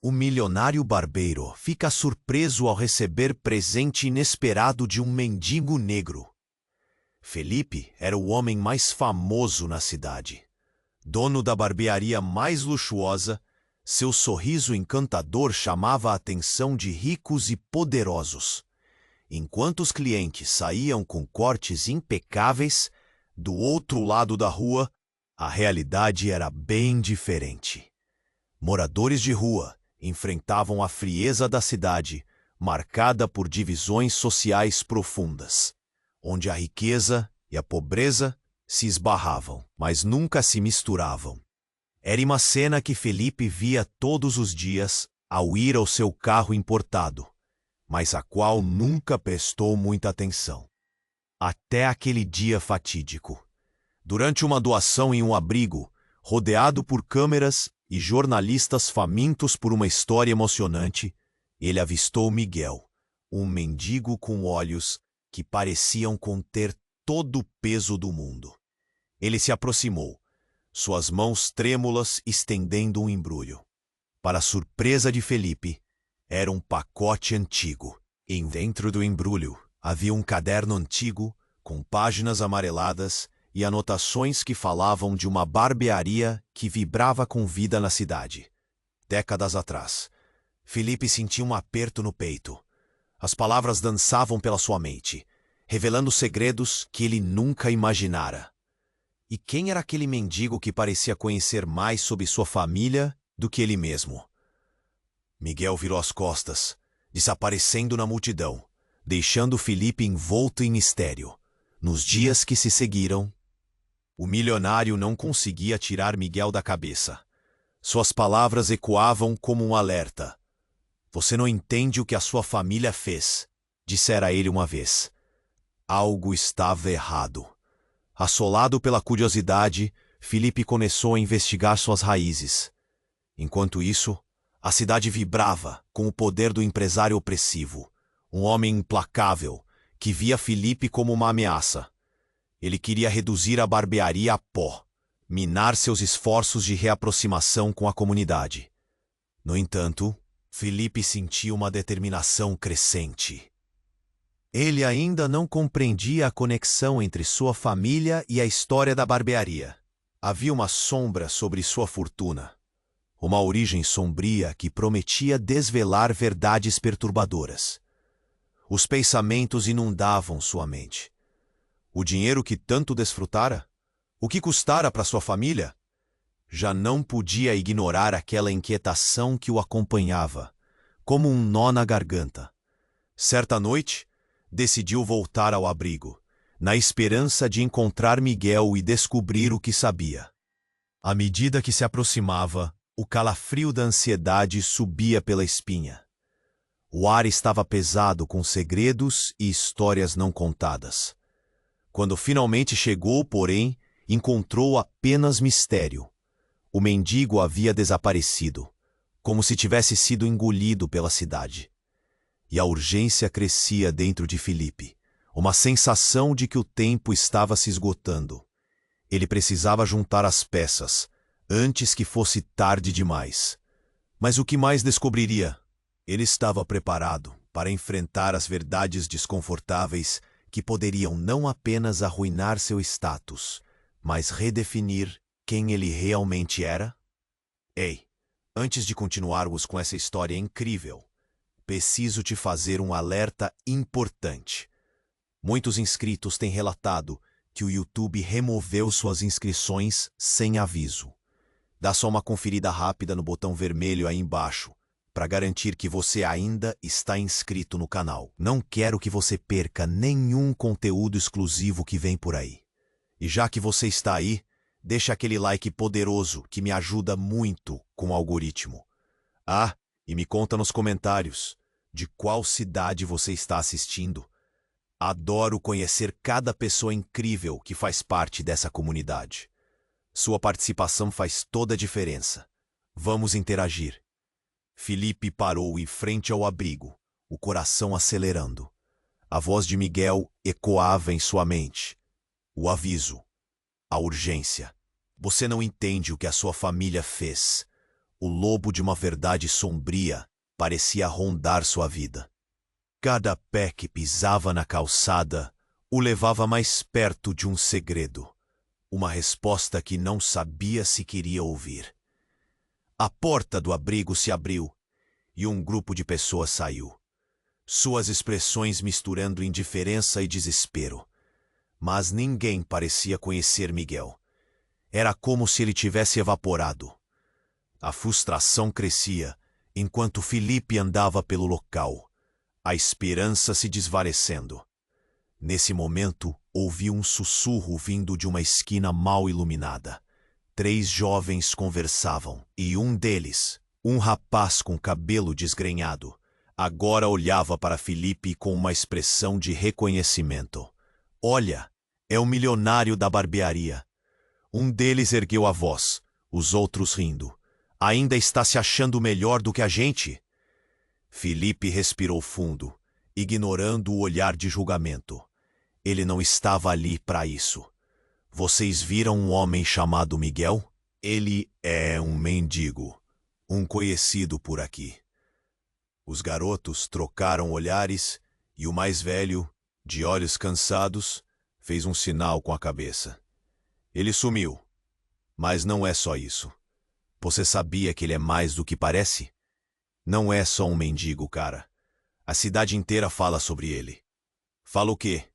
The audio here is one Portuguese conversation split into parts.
O milionário barbeiro fica surpreso ao receber presente inesperado de um mendigo negro. Felipe era o homem mais famoso na cidade. Dono da barbearia mais luxuosa, seu sorriso encantador chamava a atenção de ricos e poderosos. Enquanto os clientes saíam com cortes impecáveis, do outro lado da rua, a realidade era bem diferente. Moradores de rua enfrentavam a frieza da cidade, marcada por divisões sociais profundas, onde a riqueza e a pobreza se esbarravam, mas nunca se misturavam. Era uma cena que Felipe via todos os dias ao ir ao seu carro importado, mas a qual nunca prestou muita atenção. Até aquele dia fatídico. Durante uma doação em um abrigo, rodeado por câmeras e jornalistas famintos por uma história emocionante, ele avistou Miguel, um mendigo com olhos que pareciam conter todo o peso do mundo. Ele se aproximou, suas mãos trêmulas estendendo um embrulho. Para surpresa de Felipe, era um pacote antigo. E dentro do embrulho havia um caderno antigo com páginas amareladas e anotações que falavam de uma barbearia que vibrava com vida na cidade. Décadas atrás, Felipe sentiu um aperto no peito. As palavras dançavam pela sua mente, revelando segredos que ele nunca imaginara. E quem era aquele mendigo que parecia conhecer mais sobre sua família do que ele mesmo? Miguel virou as costas, desaparecendo na multidão, deixando Felipe envolto em mistério. Nos dias que se seguiram, o milionário não conseguia tirar Miguel da cabeça. Suas palavras ecoavam como um alerta. "Você não entende o que a sua família fez", dissera ele uma vez. Algo estava errado. Assolado pela curiosidade, Felipe começou a investigar suas raízes. Enquanto isso, a cidade vibrava com o poder do empresário opressivo, um homem implacável que via Felipe como uma ameaça. Ele queria reduzir a barbearia a pó, minar seus esforços de reaproximação com a comunidade. No entanto, Felipe sentia uma determinação crescente. Ele ainda não compreendia a conexão entre sua família e a história da barbearia. Havia uma sombra sobre sua fortuna, uma origem sombria que prometia desvelar verdades perturbadoras. Os pensamentos inundavam sua mente. O dinheiro que tanto desfrutara? O que custara para sua família? Já não podia ignorar aquela inquietação que o acompanhava, como um nó na garganta. Certa noite, decidiu voltar ao abrigo, na esperança de encontrar Miguel e descobrir o que sabia. À medida que se aproximava, o calafrio da ansiedade subia pela espinha. O ar estava pesado com segredos e histórias não contadas. Quando finalmente chegou, porém, encontrou apenas mistério. O mendigo havia desaparecido, como se tivesse sido engolido pela cidade. E a urgência crescia dentro de Felipe, uma sensação de que o tempo estava se esgotando. Ele precisava juntar as peças, antes que fosse tarde demais. Mas o que mais descobriria? Ele estava preparado para enfrentar as verdades desconfortáveis que poderiam não apenas arruinar seu status, mas redefinir quem ele realmente era? Ei, antes de continuarmos com essa história incrível, preciso te fazer um alerta importante. Muitos inscritos têm relatado que o YouTube removeu suas inscrições sem aviso. Dá só uma conferida rápida no botão vermelho aí embaixo, para garantir que você ainda está inscrito no canal. Não quero que você perca nenhum conteúdo exclusivo que vem por aí. E já que você está aí, deixa aquele like poderoso que me ajuda muito com o algoritmo. Ah, e me conta nos comentários de qual cidade você está assistindo. Adoro conhecer cada pessoa incrível que faz parte dessa comunidade. Sua participação faz toda a diferença. Vamos interagir. Felipe parou em frente ao abrigo, o coração acelerando. A voz de Miguel ecoava em sua mente. O aviso. A urgência. Você não entende o que a sua família fez. O lobo de uma verdade sombria parecia rondar sua vida. Cada pé que pisava na calçada o levava mais perto de um segredo, uma resposta que não sabia se queria ouvir. A porta do abrigo se abriu e um grupo de pessoas saiu, suas expressões misturando indiferença e desespero. Mas ninguém parecia conhecer Miguel. Era como se ele tivesse evaporado. A frustração crescia enquanto Felipe andava pelo local, a esperança se desvanecendo. Nesse momento, ouviu um sussurro vindo de uma esquina mal iluminada. 3 jovens conversavam, e um deles, um rapaz com cabelo desgrenhado, agora olhava para Felipe com uma expressão de reconhecimento. Olha, é o milionário da barbearia. Um deles ergueu a voz, os outros rindo. Ainda está se achando melhor do que a gente? Felipe respirou fundo, ignorando o olhar de julgamento. Ele não estava ali para isso. Vocês viram um homem chamado Miguel? Ele é um mendigo, um conhecido por aqui. Os garotos trocaram olhares e o mais velho, de olhos cansados, fez um sinal com a cabeça. Ele sumiu. Mas não é só isso. Você sabia que ele é mais do que parece? Não é só um mendigo, cara. A cidade inteira fala sobre ele. Fala o quê?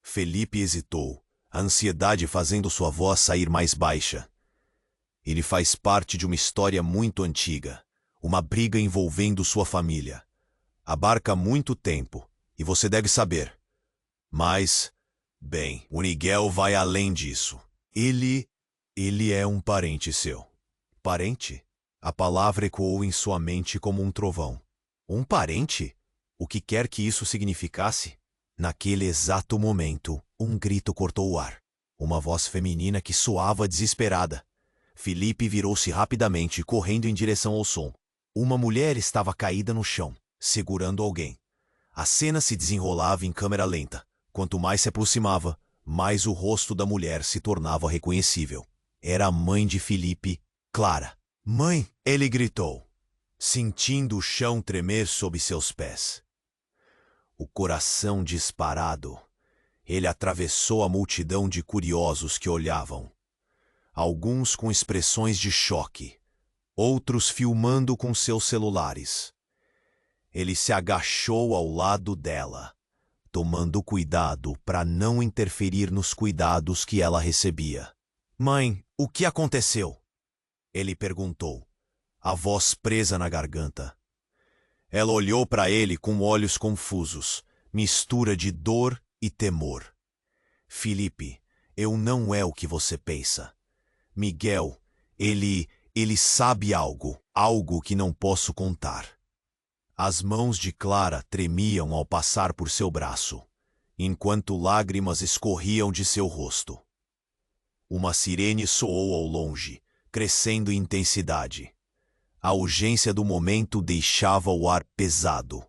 Felipe hesitou, a ansiedade fazendo sua voz sair mais baixa. Ele faz parte de uma história muito antiga, uma briga envolvendo sua família. Abarca muito tempo, e você deve saber. Mas, bem, o Miguel vai além disso. Ele é um parente seu. Parente? A palavra ecoou em sua mente como um trovão. Um parente? O que quer que isso significasse? Naquele exato momento, um grito cortou o ar. Uma voz feminina que soava desesperada. Felipe virou-se rapidamente, correndo em direção ao som. Uma mulher estava caída no chão, segurando alguém. A cena se desenrolava em câmera lenta. Quanto mais se aproximava, mais o rosto da mulher se tornava reconhecível. Era a mãe de Felipe, Clara. Mãe! Ele gritou, sentindo o chão tremer sob seus pés. O coração disparado, ele atravessou a multidão de curiosos que olhavam. Alguns com expressões de choque, outros filmando com seus celulares. Ele se agachou ao lado dela, tomando cuidado para não interferir nos cuidados que ela recebia. Mãe, o que aconteceu? Ele perguntou, a voz presa na garganta. Ela olhou para ele com olhos confusos, mistura de dor e temor. Felipe, eu não é o que você pensa. Miguel, ele sabe algo que não posso contar. As mãos de Clara tremiam ao passar por seu braço, enquanto lágrimas escorriam de seu rosto. Uma sirene soou ao longe, crescendo em intensidade. A urgência do momento deixava o ar pesado.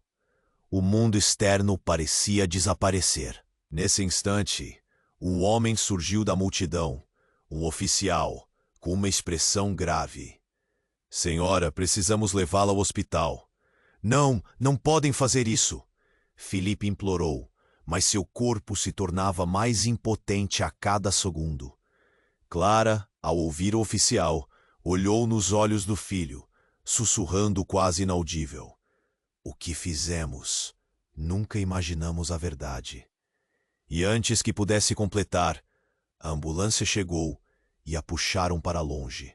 O mundo externo parecia desaparecer. Nesse instante, um homem surgiu da multidão, um oficial, com uma expressão grave. Senhora, precisamos levá-la ao hospital. Não podem fazer isso. Felipe implorou, mas seu corpo se tornava mais impotente a cada segundo. Clara, ao ouvir o oficial, olhou nos olhos do filho, sussurrando quase inaudível. O que fizemos? Nunca imaginamos a verdade. E antes que pudesse completar, a ambulância chegou e a puxaram para longe.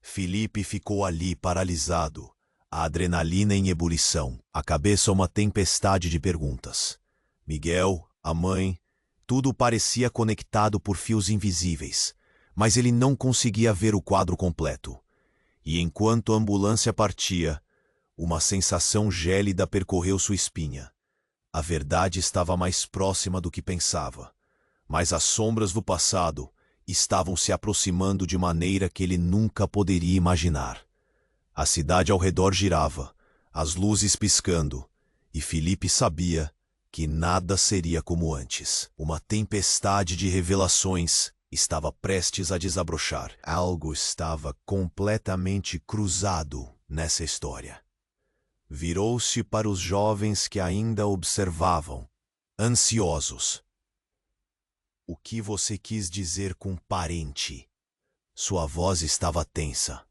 Felipe ficou ali paralisado, a adrenalina em ebulição, a cabeça uma tempestade de perguntas. Miguel, a mãe, tudo parecia conectado por fios invisíveis, mas ele não conseguia ver o quadro completo. E enquanto a ambulância partia, uma sensação gélida percorreu sua espinha. A verdade estava mais próxima do que pensava, mas as sombras do passado estavam se aproximando de maneira que ele nunca poderia imaginar. A cidade ao redor girava, as luzes piscando, e Felipe sabia que nada seria como antes. Uma tempestade de revelações estava prestes a desabrochar. Algo estava completamente cruzado nessa história. Virou-se para os jovens que ainda observavam, ansiosos. O que você quis dizer com parente? Sua voz estava tensa,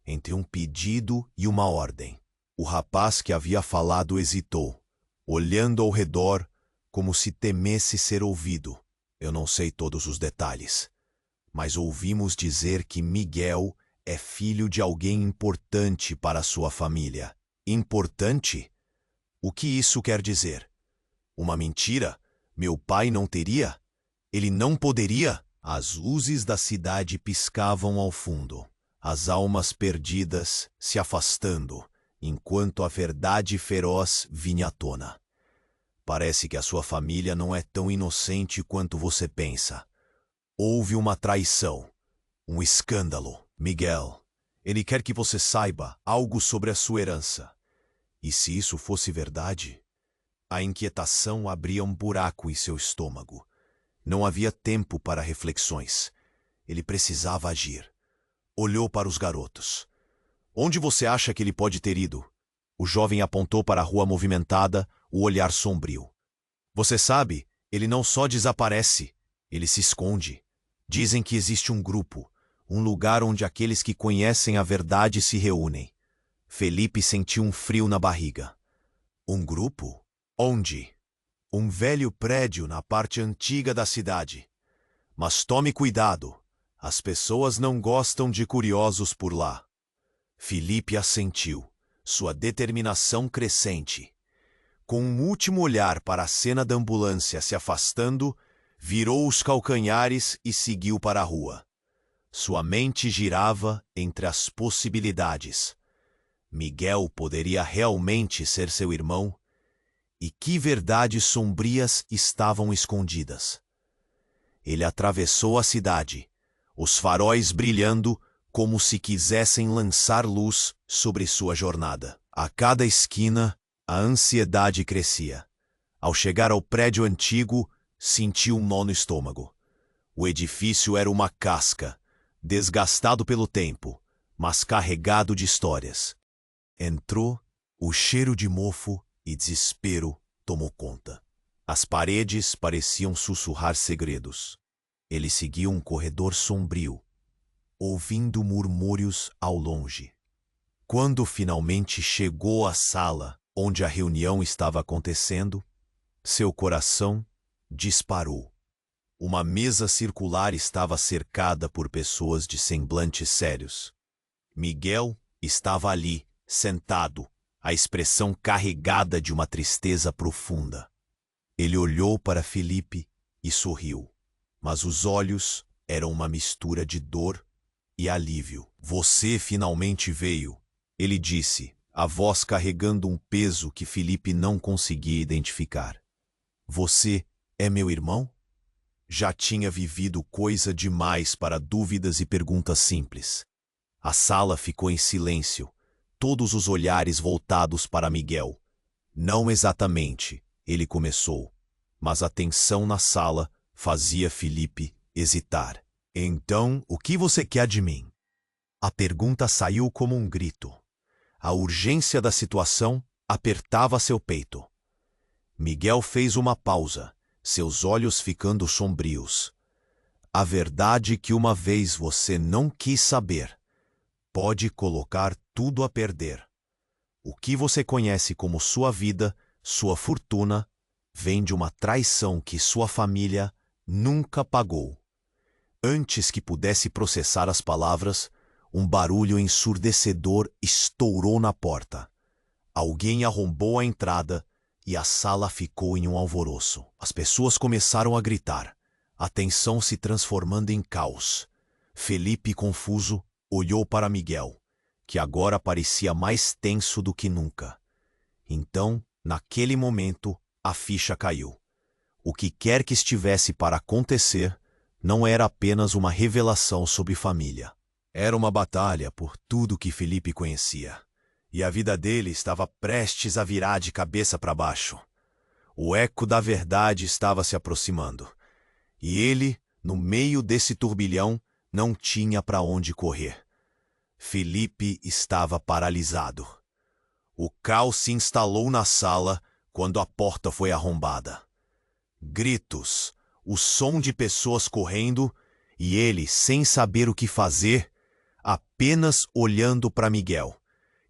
entre um pedido e uma ordem. O rapaz que havia falado hesitou, olhando ao redor como se temesse ser ouvido. Eu não sei todos os detalhes, mas ouvimos dizer que Miguel é filho de alguém importante para sua família. Importante? O que isso quer dizer? Uma mentira? Meu pai não teria? Ele não poderia? As luzes da cidade piscavam ao fundo, as almas perdidas se afastando, enquanto a verdade feroz vinha à tona. Parece que a sua família não é tão inocente quanto você pensa. Houve uma traição, um escândalo. Miguel, ele quer que você saiba algo sobre a sua herança. E se isso fosse verdade? A inquietação abria um buraco em seu estômago. Não havia tempo para reflexões. Ele precisava agir. Olhou para os garotos. Onde você acha que ele pode ter ido? O jovem apontou para a rua movimentada, o olhar sombrio. Você sabe, ele não só desaparece, ele se esconde. Dizem que existe um grupo, um lugar onde aqueles que conhecem a verdade se reúnem. Felipe sentiu um frio na barriga. Um grupo? Onde? Um velho prédio na parte antiga da cidade. Mas tome cuidado, as pessoas não gostam de curiosos por lá. Felipe assentiu, sua determinação crescente. Com um último olhar para a cena da ambulância se afastando, virou os calcanhares e seguiu para a rua. Sua mente girava entre as possibilidades. Miguel poderia realmente ser seu irmão? E que verdades sombrias estavam escondidas? Ele atravessou a cidade, os faróis brilhando como se quisessem lançar luz sobre sua jornada. A cada esquina, a ansiedade crescia. Ao chegar ao prédio antigo, sentiu um nó no estômago. O edifício era uma casca, desgastado pelo tempo, mas carregado de histórias. Entrou, o cheiro de mofo e desespero tomou conta. As paredes pareciam sussurrar segredos. Ele seguiu um corredor sombrio, ouvindo murmúrios ao longe. Quando finalmente chegou à sala onde a reunião estava acontecendo, seu coração disparou. Uma mesa circular estava cercada por pessoas de semblantes sérios. Miguel estava ali, sentado, a expressão carregada de uma tristeza profunda. Ele olhou para Felipe e sorriu, mas os olhos eram uma mistura de dor e alívio. Você finalmente veio, ele disse, a voz carregando um peso que Felipe não conseguia identificar. Você é meu irmão? Já tinha vivido coisa demais para dúvidas e perguntas simples. A sala ficou em silêncio, todos os olhares voltados para Miguel. Não exatamente, ele começou, mas a tensão na sala fazia Felipe hesitar. Então, o que você quer de mim? A pergunta saiu como um grito. A urgência da situação apertava seu peito. Miguel fez uma pausa, seus olhos ficando sombrios. A verdade que uma vez você não quis saber pode colocar tudo a perder. O que você conhece como sua vida, sua fortuna, vem de uma traição que sua família nunca pagou. Antes que pudesse processar as palavras, um barulho ensurdecedor estourou na porta. Alguém arrombou a entrada e a sala ficou em um alvoroço. As pessoas começaram a gritar, a tensão se transformando em caos. Felipe, confuso, olhou para Miguel, que agora parecia mais tenso do que nunca. Então, naquele momento, a ficha caiu. O que quer que estivesse para acontecer não era apenas uma revelação sobre família. Era uma batalha por tudo que Felipe conhecia. E a vida dele estava prestes a virar de cabeça para baixo. O eco da verdade estava se aproximando. E ele No meio desse turbilhão, não tinha para onde correr. Felipe estava paralisado. O caos se instalou na sala quando a porta foi arrombada. Gritos, o som de pessoas correndo e ele, sem saber o que fazer, apenas olhando para Miguel,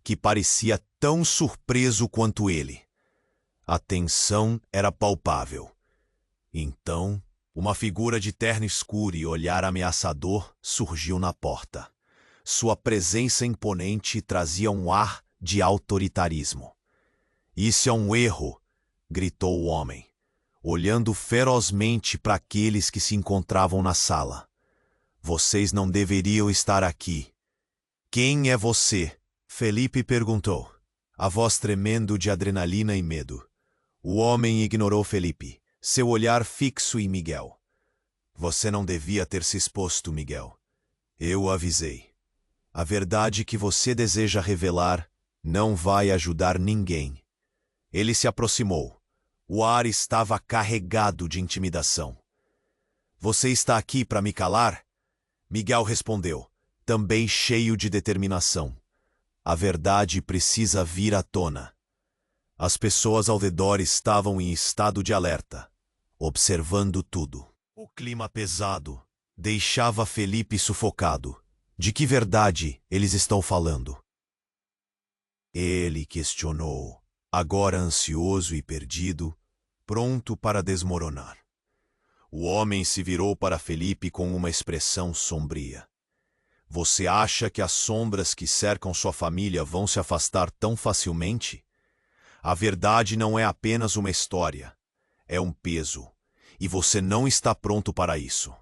que parecia tão surpreso quanto ele. A tensão era palpável. Então, uma figura de terno escuro e olhar ameaçador surgiu na porta. Sua presença imponente trazia um ar de autoritarismo. "Isso é um erro", gritou o homem, olhando ferozmente para aqueles que se encontravam na sala. "Vocês não deveriam estar aqui." "Quem é você?" Felipe perguntou, a voz tremendo de adrenalina e medo. O homem ignorou Felipe, seu olhar fixo em Miguel. "Você não devia ter se exposto, Miguel. Eu o avisei. A verdade que você deseja revelar não vai ajudar ninguém." Ele se aproximou. O ar estava carregado de intimidação. "Você está aqui para me calar?" Miguel respondeu, também cheio de determinação. "A verdade precisa vir à tona." As pessoas ao redor estavam em estado de alerta, observando tudo. O clima pesado deixava Felipe sufocado. De que verdade eles estão falando? Ele questionou, agora ansioso e perdido, pronto para desmoronar. O homem se virou para Felipe com uma expressão sombria. "Você acha que as sombras que cercam sua família vão se afastar tão facilmente? A verdade não é apenas uma história, é um peso, e você não está pronto para isso."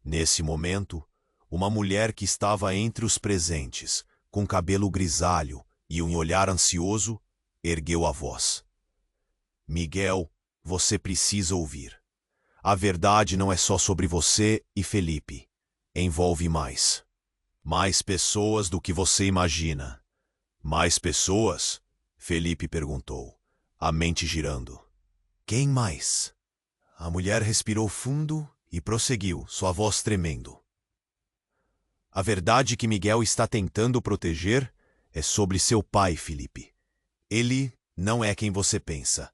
Nesse momento, uma mulher que estava entre os presentes, com cabelo grisalho e um olhar ansioso, ergueu a voz. "Miguel, você precisa ouvir. A verdade não é só sobre você e Felipe. Envolve mais. Mais pessoas do que você imagina." "Mais pessoas?" Felipe perguntou, a mente girando. "Quem mais?" A mulher respirou fundo e prosseguiu, sua voz tremendo. "A verdade que Miguel está tentando proteger é sobre seu pai, Felipe. Ele não é quem você pensa.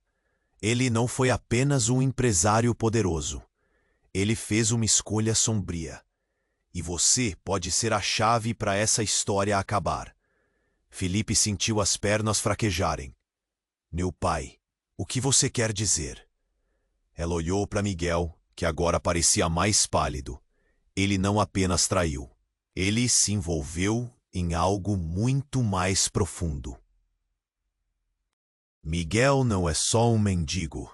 Ele não foi apenas um empresário poderoso. Ele fez uma escolha sombria. E você pode ser a chave para essa história acabar." Felipe sentiu as pernas fraquejarem. "Meu pai, o que você quer dizer?" Ela olhou para Miguel, que agora parecia mais pálido. Ele não apenas traiu. Ele se envolveu em algo muito mais profundo. Miguel não é só um mendigo.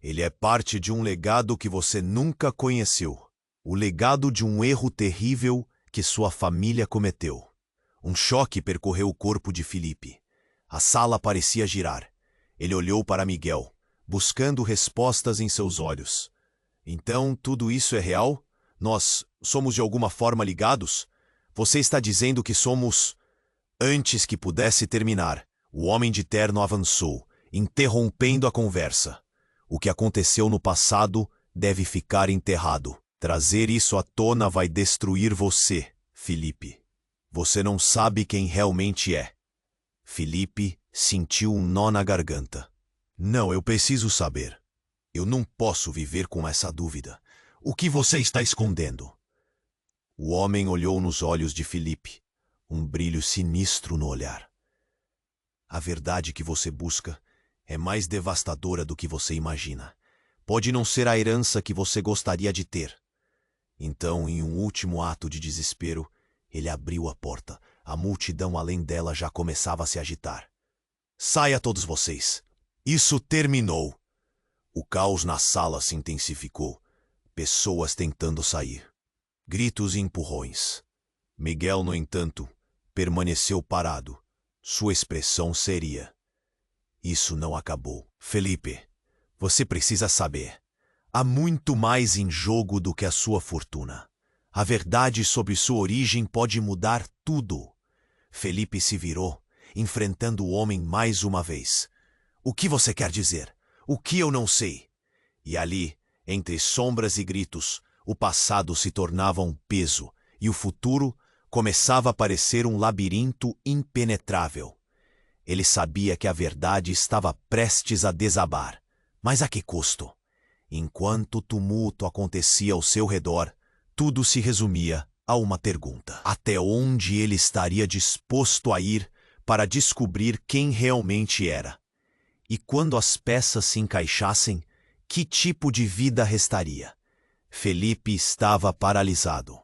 Ele é parte de um legado que você nunca conheceu. O legado de um erro terrível que sua família cometeu. Um choque percorreu o corpo de Felipe. A sala parecia girar. Ele olhou para Miguel, buscando respostas em seus olhos. "Então, tudo isso é real? Nós somos de alguma forma ligados? Você está dizendo que somos..." Antes que pudesse terminar, o homem de terno avançou, interrompendo a conversa. "O que aconteceu no passado deve ficar enterrado. Trazer isso à tona vai destruir você, Felipe. Você não sabe quem realmente é." Felipe sentiu um nó na garganta. "Não, eu preciso saber. Eu não posso viver com essa dúvida. O que você está escondendo?" O homem olhou nos olhos de Felipe, um brilho sinistro no olhar. "A verdade que você busca é mais devastadora do que você imagina. Pode não ser a herança que você gostaria de ter." Então, em um último ato de desespero, ele abriu a porta. A multidão além dela já começava a se agitar. "Saia todos vocês. Isso terminou." O caos na sala se intensificou. Pessoas tentando sair. Gritos e empurrões. Miguel, no entanto, permaneceu parado. Sua expressão seria: "Isso não acabou. Felipe, você precisa saber. Há muito mais em jogo do que a sua fortuna. A verdade sobre sua origem pode mudar tudo." Felipe se virou, enfrentando o homem mais uma vez. "O que você quer dizer? O que eu não sei?" E ali, entre sombras e gritos, O passado se tornava um peso e o futuro começava a parecer um labirinto impenetrável. Ele sabia que a verdade estava prestes a desabar. Mas a que custo? Enquanto o tumulto acontecia ao seu redor, tudo se resumia a uma pergunta: até onde ele estaria disposto a ir para descobrir quem realmente era? E quando as peças se encaixassem, que tipo de vida restaria? Felipe estava paralisado.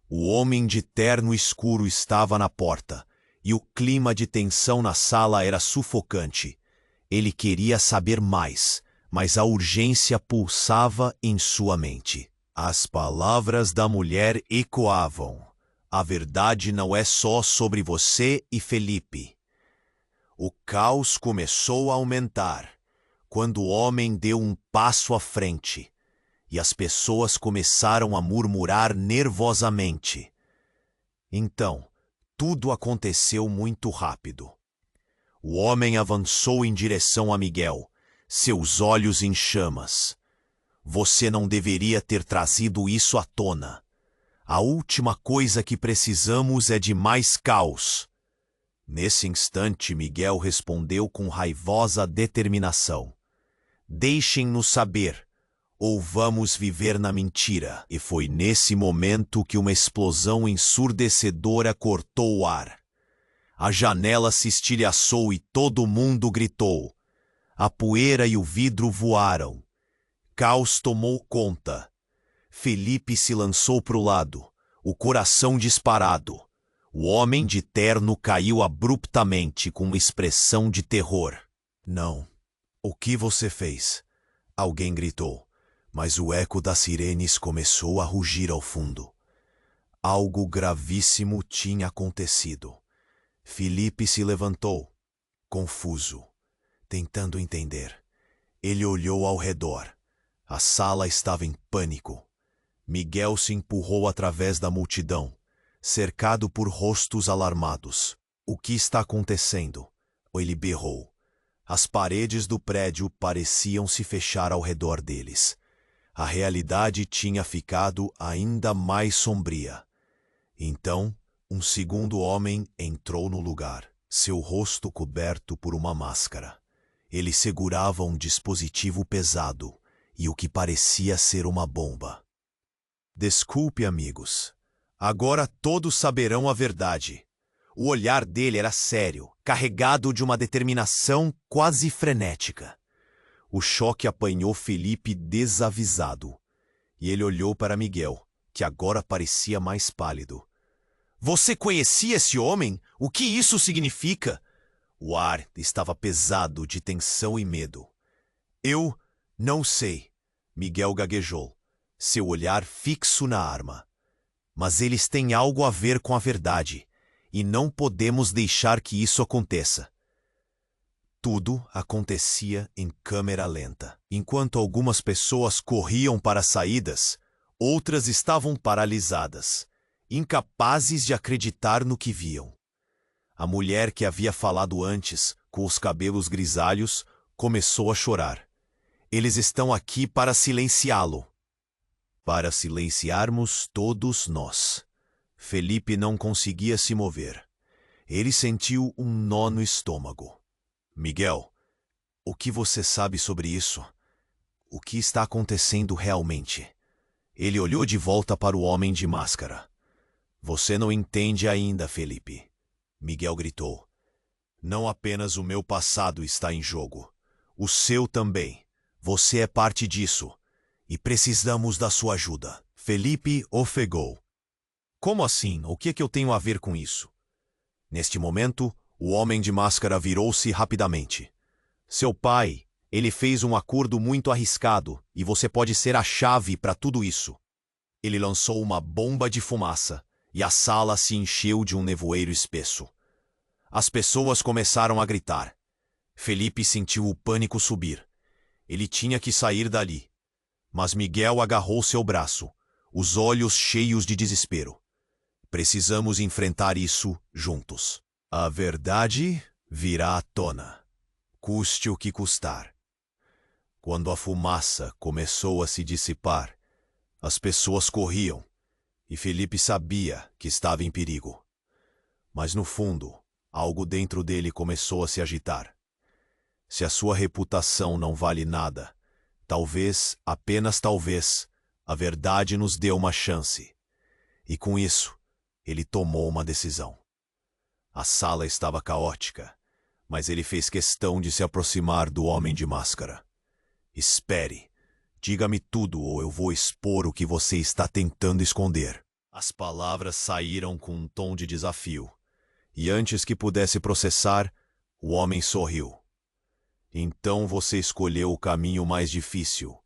O homem de terno escuro estava na porta, e o clima de tensão na sala era sufocante. Ele queria saber mais, mas a urgência pulsava em sua mente. As palavras da mulher ecoavam. A verdade não é só sobre você e Felipe. O caos começou a aumentar, quando o homem deu um passo à frente, e as pessoas começaram a murmurar nervosamente. Então, tudo aconteceu muito rápido. O homem avançou em direção a Miguel, seus olhos em chamas. Você não deveria ter trazido isso à tona. A última coisa que precisamos é de mais caos. Nesse instante, Miguel respondeu com raivosa determinação. Deixem-nos saber, ou vamos viver na mentira. E foi nesse momento que uma explosão ensurdecedora cortou o ar. A janela se estilhaçou e todo mundo gritou. A poeira e o vidro voaram. Caos tomou conta. Felipe se lançou para o lado, o coração disparado. O homem de terno caiu abruptamente com uma expressão de terror. Não. O que você fez? Alguém gritou, mas o eco das sirenes começou a rugir ao fundo. Algo gravíssimo tinha acontecido. Felipe se levantou, confuso, tentando entender. Ele olhou ao redor. A sala estava em pânico. Miguel se empurrou através da multidão, cercado por rostos alarmados. O que está acontecendo? Ele berrou. As paredes do prédio pareciam se fechar ao redor deles. A realidade tinha ficado ainda mais sombria. Então, um segundo homem entrou no lugar, seu rosto coberto por uma máscara. Ele segurava um dispositivo pesado e o que parecia ser uma bomba. Desculpe, amigos. Agora todos saberão a verdade. O olhar dele era sério, carregado de uma determinação quase frenética. O choque apanhou Felipe desavisado, e ele olhou para Miguel, que agora parecia mais pálido. Você conhecia esse homem? O que isso significa? O ar estava pesado de tensão e medo. Eu não sei, Miguel gaguejou, seu olhar fixo na arma. Mas eles têm algo a ver com a verdade, e não podemos deixar que isso aconteça. Tudo acontecia em câmera lenta. Enquanto algumas pessoas corriam para as saídas, outras estavam paralisadas, incapazes de acreditar no que viam. A mulher que havia falado antes, com os cabelos grisalhos, começou a chorar. Eles estão aqui para silenciá-lo. Para silenciarmos todos nós. Felipe não conseguia se mover. Ele sentiu um nó no estômago. Miguel, o que você sabe sobre isso? O que está acontecendo realmente? Ele olhou de volta para o homem de máscara. Você não entende ainda, Felipe. Miguel gritou. Não apenas o meu passado está em jogo. O seu também. Você é parte disso. E precisamos da sua ajuda. Felipe ofegou. Como assim? O que é que eu tenho a ver com isso? Neste momento, o homem de máscara virou-se rapidamente. Seu pai, ele fez um acordo muito arriscado e você pode ser a chave para tudo isso. Ele lançou uma bomba de fumaça e a sala se encheu de um nevoeiro espesso. As pessoas começaram a gritar. Felipe sentiu o pânico subir. Ele tinha que sair dali. Mas Miguel agarrou seu braço, os olhos cheios de desespero. Precisamos enfrentar isso juntos. A verdade virá à tona, custe o que custar. Quando a fumaça começou a se dissipar, As pessoas corriam, e Felipe sabia que estava em perigo. Mas no fundo, algo dentro dele começou a se agitar. Se a sua reputação não vale nada, talvez, apenas talvez, a verdade nos dê uma chance. E com isso, ele tomou uma decisão. A sala estava caótica, mas ele fez questão de se aproximar do homem de máscara. Espere, diga-me tudo ou eu vou expor o que você está tentando esconder. As palavras saíram com um tom de desafio, e antes que pudesse processar, o homem sorriu. Então você escolheu o caminho mais difícil.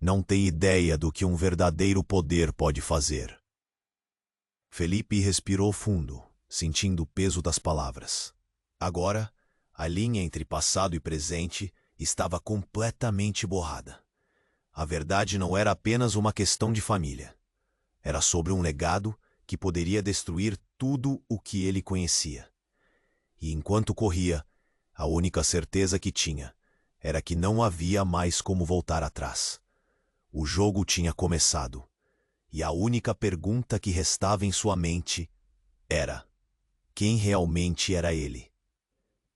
Não tem ideia do que um verdadeiro poder pode fazer. Felipe respirou fundo, sentindo o peso das palavras. Agora, a linha entre passado e presente estava completamente borrada. A verdade não era apenas uma questão de família. Era sobre um legado que poderia destruir tudo o que ele conhecia. E enquanto corria, a única certeza que tinha era que não havia mais como voltar atrás. O jogo tinha começado, e a única pergunta que restava em sua mente era: quem realmente era ele?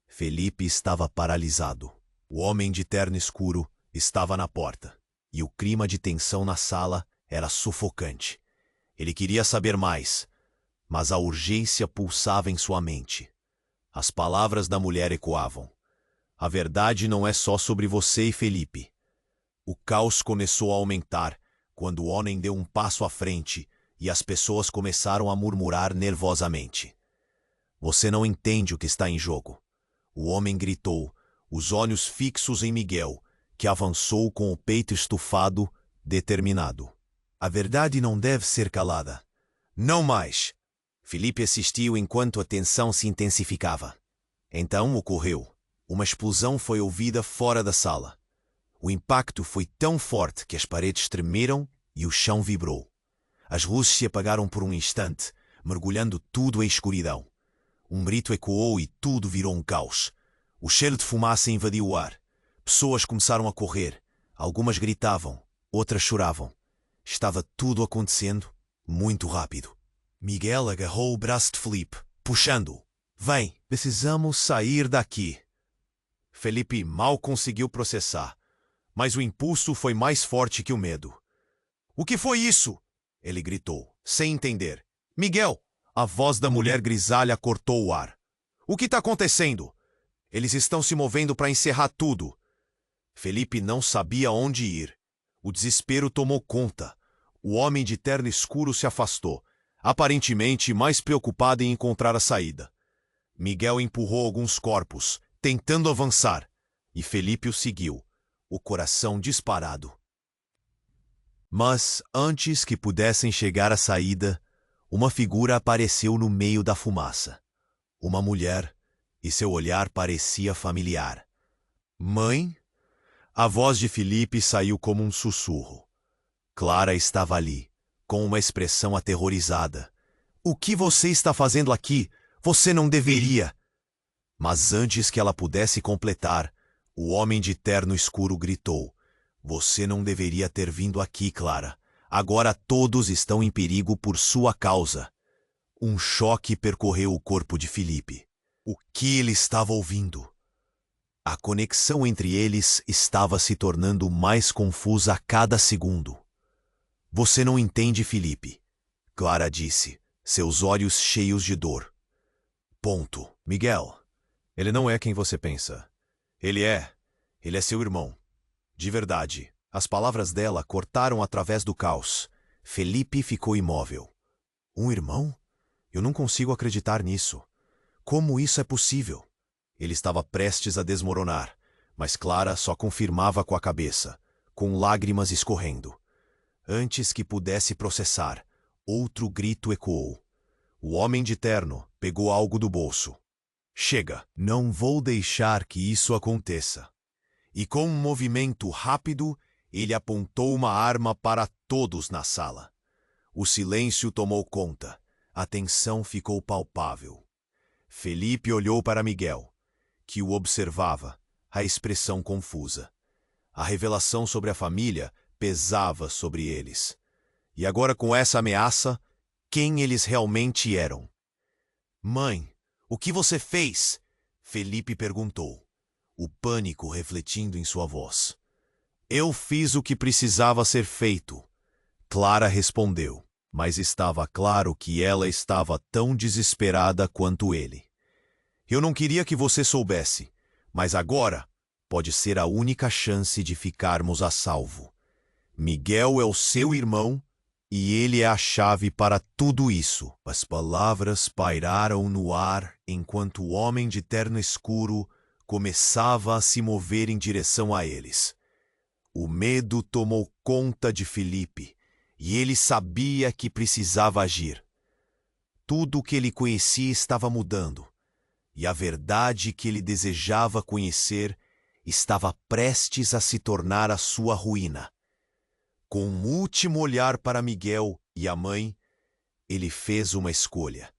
Felipe estava paralisado. O homem de terno escuro estava na porta, e o clima de tensão na sala era sufocante. Ele queria saber mais, mas a urgência pulsava em sua mente. As palavras da mulher ecoavam. A verdade não é só sobre você e Felipe. O caos começou a aumentar quando o homem deu um passo à frente e as pessoas começaram a murmurar nervosamente. Você não entende o que está em jogo. O homem gritou, os olhos fixos em Miguel, que avançou com o peito estufado, determinado. A verdade não deve ser calada. Não mais! Felipe assistiu enquanto a tensão se intensificava. Então ocorreu. Uma explosão foi ouvida fora da sala. O impacto foi tão forte que as paredes tremeram e o chão vibrou. As luzes se apagaram por um instante, mergulhando tudo em escuridão. Um grito ecoou e tudo virou um caos. O cheiro de fumaça invadiu o ar. Pessoas começaram a correr. Algumas gritavam, outras choravam. Estava tudo acontecendo muito rápido. Miguel agarrou o braço de Felipe, puxando-o. Vem, precisamos sair daqui. Felipe mal conseguiu processar, mas o impulso foi mais forte que o medo. O que foi isso? Ele gritou, sem entender. Miguel! A voz da mulher grisalha cortou o ar. O que está acontecendo? Eles estão se movendo para encerrar tudo. Felipe não sabia onde ir. O desespero tomou conta. O homem de terno escuro se afastou, aparentemente mais preocupado em encontrar a saída. Miguel empurrou alguns corpos, tentando avançar, e Felipe o seguiu, o coração disparado. Mas, antes que pudessem chegar à saída, uma figura apareceu no meio da fumaça. Uma mulher, e seu olhar parecia familiar. Mãe? A voz de Felipe saiu como um sussurro. Clara estava ali, com uma expressão aterrorizada. O que você está fazendo aqui? Você não deveria. Mas antes que ela pudesse completar, o homem de terno escuro gritou. Você não deveria ter vindo aqui, Clara. Agora todos estão em perigo por sua causa. Um choque percorreu o corpo de Felipe. O que ele estava ouvindo? A conexão entre eles estava se tornando mais confusa a cada segundo. Você não entende, Felipe, Clara disse, seus olhos cheios de dor. Ponto. Miguel, ele não é quem você pensa. Ele é seu irmão. De verdade. As palavras dela cortaram através do caos. Felipe ficou imóvel. Um irmão? Eu não consigo acreditar nisso. Como isso é possível? Ele estava prestes a desmoronar, mas Clara só confirmava com a cabeça, com lágrimas escorrendo. Antes que pudesse processar, outro grito ecoou. O homem de terno pegou algo do bolso. Chega, não vou deixar que isso aconteça. E com um movimento rápido, ele apontou uma arma para todos na sala. O silêncio tomou conta. A tensão ficou palpável. Felipe olhou para Miguel, que o observava, a expressão confusa. A revelação sobre a família pesava sobre eles. E agora, com essa ameaça, quem eles realmente eram? Mãe, o que você fez? Felipe perguntou, o pânico refletindo em sua voz. Eu fiz o que precisava ser feito, Clara respondeu, mas estava claro que ela estava tão desesperada quanto ele. Eu não queria que você soubesse, mas agora pode ser a única chance de ficarmos a salvo. Miguel é o seu irmão e ele é a chave para tudo isso. As palavras pairaram no ar enquanto o homem de terno escuro começava a se mover em direção a eles. O medo tomou conta de Felipe e ele sabia que precisava agir. Tudo o que ele conhecia estava mudando e a verdade que ele desejava conhecer estava prestes a se tornar a sua ruína. Com um último olhar para Miguel e a mãe, ele fez uma escolha.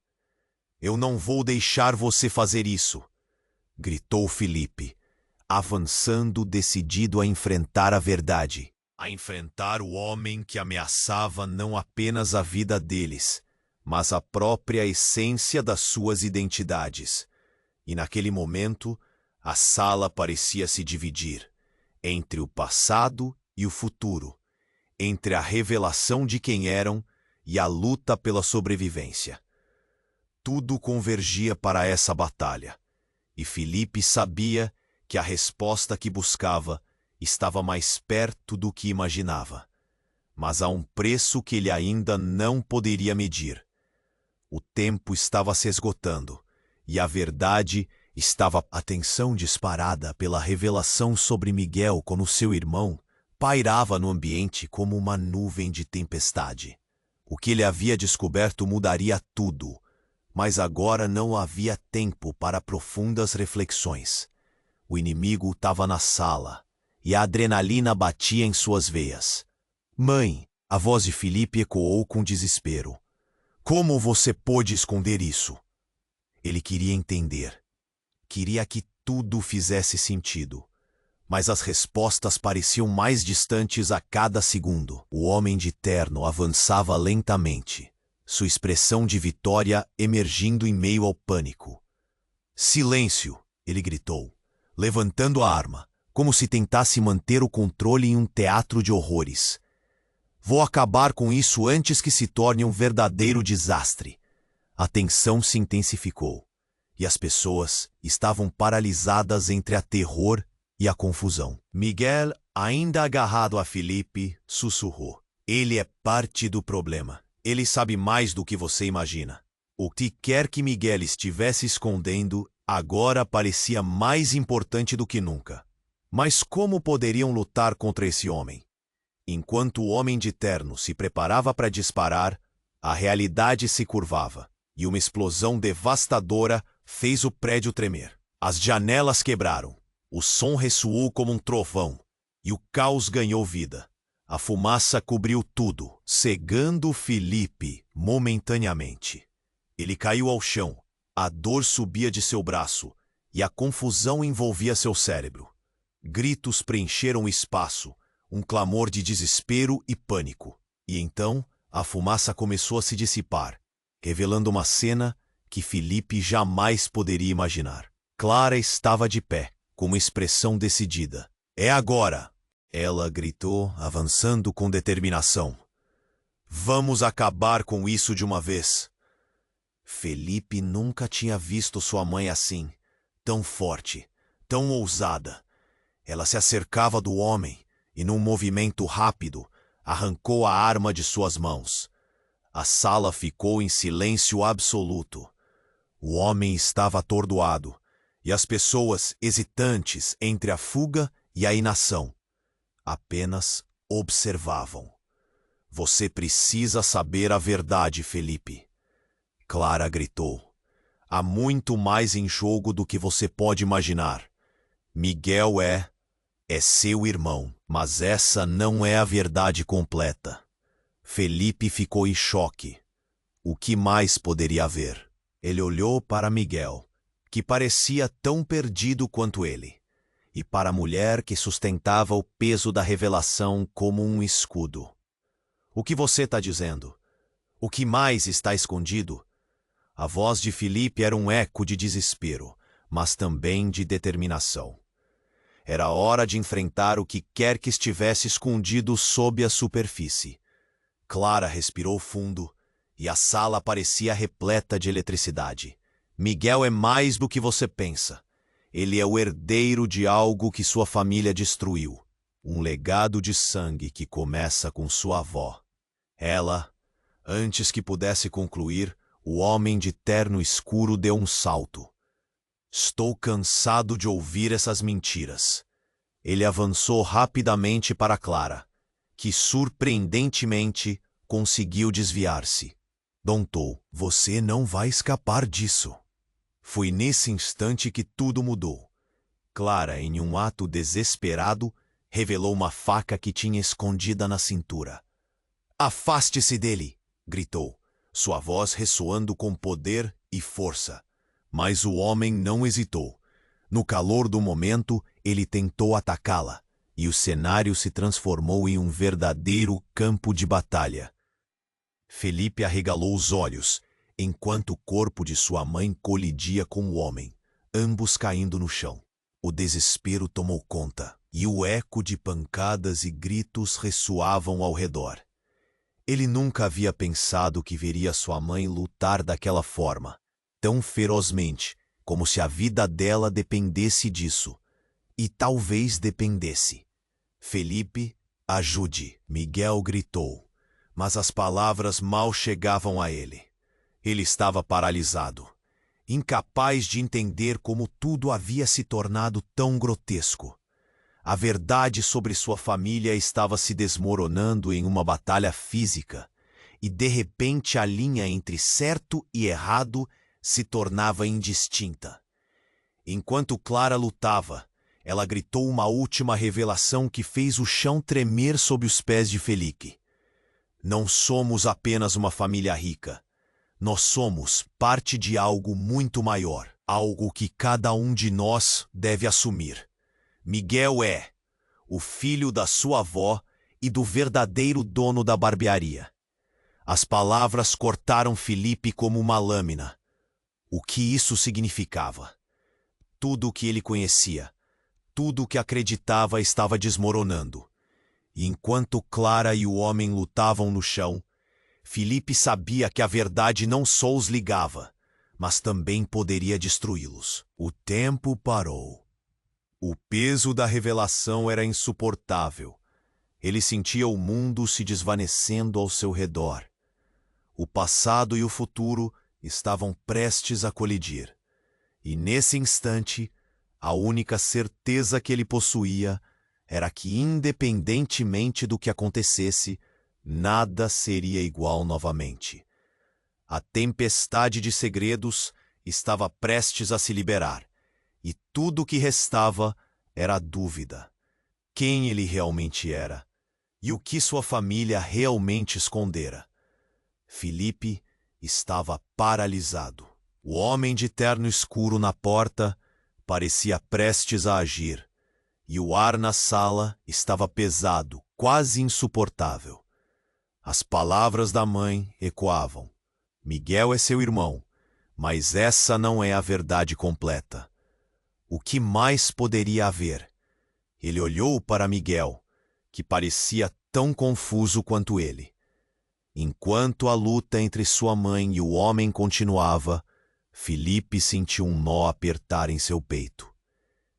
Eu não vou deixar você fazer isso, gritou Felipe, avançando decidido a enfrentar a verdade, a enfrentar o homem que ameaçava não apenas a vida deles, mas a própria essência das suas identidades. E naquele momento, a sala parecia se dividir entre o passado e o futuro, entre a revelação de quem eram e a luta pela sobrevivência. Tudo convergia para essa batalha, e Felipe sabia que a resposta que buscava estava mais perto do que imaginava, mas a um preço que ele ainda não poderia medir. O tempo estava se esgotando, e a verdade estava... A tensão disparada pela revelação sobre Miguel com o seu irmão pairava no ambiente como uma nuvem de tempestade. O que ele havia descoberto mudaria tudo, mas agora não havia tempo para profundas reflexões. O inimigo estava na sala, e a adrenalina batia em suas veias. Mãe, a voz de Felipe ecoou com desespero. Como você pôde esconder isso? Ele queria entender. Queria que tudo fizesse sentido. Mas as respostas pareciam mais distantes a cada segundo. O homem de terno avançava lentamente, sua expressão de vitória emergindo em meio ao pânico. Silêncio! Ele gritou, levantando a arma, como se tentasse manter o controle em um teatro de horrores. Vou acabar com isso antes que se torne um verdadeiro desastre. A tensão se intensificou, e as pessoas estavam paralisadas entre a terror e a confusão. Miguel, ainda agarrado a Felipe, sussurrou. Ele é parte do problema. Ele sabe mais do que você imagina. O que quer que Miguel estivesse escondendo, agora parecia mais importante do que nunca. Mas como poderiam lutar contra esse homem? Enquanto o homem de terno se preparava para disparar, a realidade se curvava, e uma explosão devastadora fez o prédio tremer. As janelas quebraram. O som ressoou como um trovão, e o caos ganhou vida. A fumaça cobriu tudo, cegando Felipe momentaneamente. Ele caiu ao chão, a dor subia de seu braço, e a confusão envolvia seu cérebro. Gritos preencheram o espaço, um clamor de desespero e pânico. E então, a fumaça começou a se dissipar, revelando uma cena que Felipe jamais poderia imaginar. Clara estava de pé, com uma expressão decidida. É agora! Ela gritou, avançando com determinação. Vamos acabar com isso de uma vez. Felipe nunca tinha visto sua mãe assim, tão forte, tão ousada. Ela se acercava do homem e, num movimento rápido, arrancou a arma de suas mãos. A sala ficou em silêncio absoluto. O homem estava atordoado, e as pessoas hesitantes entre a fuga e a inação apenas observavam. Você precisa saber a verdade, Felipe. Clara gritou. Há muito mais em jogo do que você pode imaginar. Miguel é seu irmão, mas essa não é a verdade completa. Felipe ficou em choque. O que mais poderia haver? Ele olhou para Miguel, que parecia tão perdido quanto ele, e para a mulher que sustentava o peso da revelação como um escudo. O que você está dizendo? O que mais está escondido? A voz de Felipe era um eco de desespero, mas também de determinação. Era hora de enfrentar o que quer que estivesse escondido sob a superfície. Clara respirou fundo e a sala parecia repleta de eletricidade. Miguel é mais do que você pensa. Ele é o herdeiro de algo que sua família destruiu. Um legado de sangue que começa com sua avó. Ela, antes que pudesse concluir, o homem de terno escuro deu um salto. Estou cansado de ouvir essas mentiras. Ele avançou rapidamente para Clara, que surpreendentemente conseguiu desviar-se. Dontou, você não vai escapar disso. Foi nesse instante que tudo mudou. Clara, em um ato desesperado, revelou uma faca que tinha escondida na cintura. Afaste-se dele! Gritou, sua voz ressoando com poder e força. Mas o homem não hesitou. No calor do momento, ele tentou atacá-la, e o cenário se transformou em um verdadeiro campo de batalha. Felipe arregalou os olhos, enquanto o corpo de sua mãe colidia com o homem, ambos caindo no chão. O desespero tomou conta, e o eco de pancadas e gritos ressoavam ao redor. Ele nunca havia pensado que veria sua mãe lutar daquela forma, tão ferozmente, como se a vida dela dependesse disso. E talvez dependesse. Felipe, ajude! Miguel gritou, mas as palavras mal chegavam a ele. Ele estava paralisado, incapaz de entender como tudo havia se tornado tão grotesco. A verdade sobre sua família estava se desmoronando em uma batalha física, e de repente a linha entre certo e errado se tornava indistinta. Enquanto Clara lutava, ela gritou uma última revelação que fez o chão tremer sob os pés de Felipe. Não somos apenas uma família rica. Nós somos parte de algo muito maior, algo que cada um de nós deve assumir. Miguel é o filho da sua avó e do verdadeiro dono da barbearia. As palavras cortaram Felipe como uma lâmina. O que isso significava? Tudo o que ele conhecia, tudo o que acreditava estava desmoronando. E enquanto Clara e o homem lutavam no chão, Felipe sabia que a verdade não só os ligava, mas também poderia destruí-los. O tempo parou. O peso da revelação era insuportável. Ele sentia o mundo se desvanecendo ao seu redor. O passado e o futuro estavam prestes a colidir. E nesse instante, a única certeza que ele possuía era que, independentemente do que acontecesse, nada seria igual novamente. A tempestade de segredos estava prestes a se liberar, e tudo o que restava era a dúvida. Quem ele realmente era, e o que sua família realmente escondera. Felipe estava paralisado. O homem de terno escuro na porta parecia prestes a agir, e o ar na sala estava pesado, quase insuportável. As palavras da mãe ecoavam. Miguel é seu irmão, mas essa não é a verdade completa. O que mais poderia haver? Ele olhou para Miguel, que parecia tão confuso quanto ele. Enquanto a luta entre sua mãe e o homem continuava, Felipe sentiu um nó apertar em seu peito.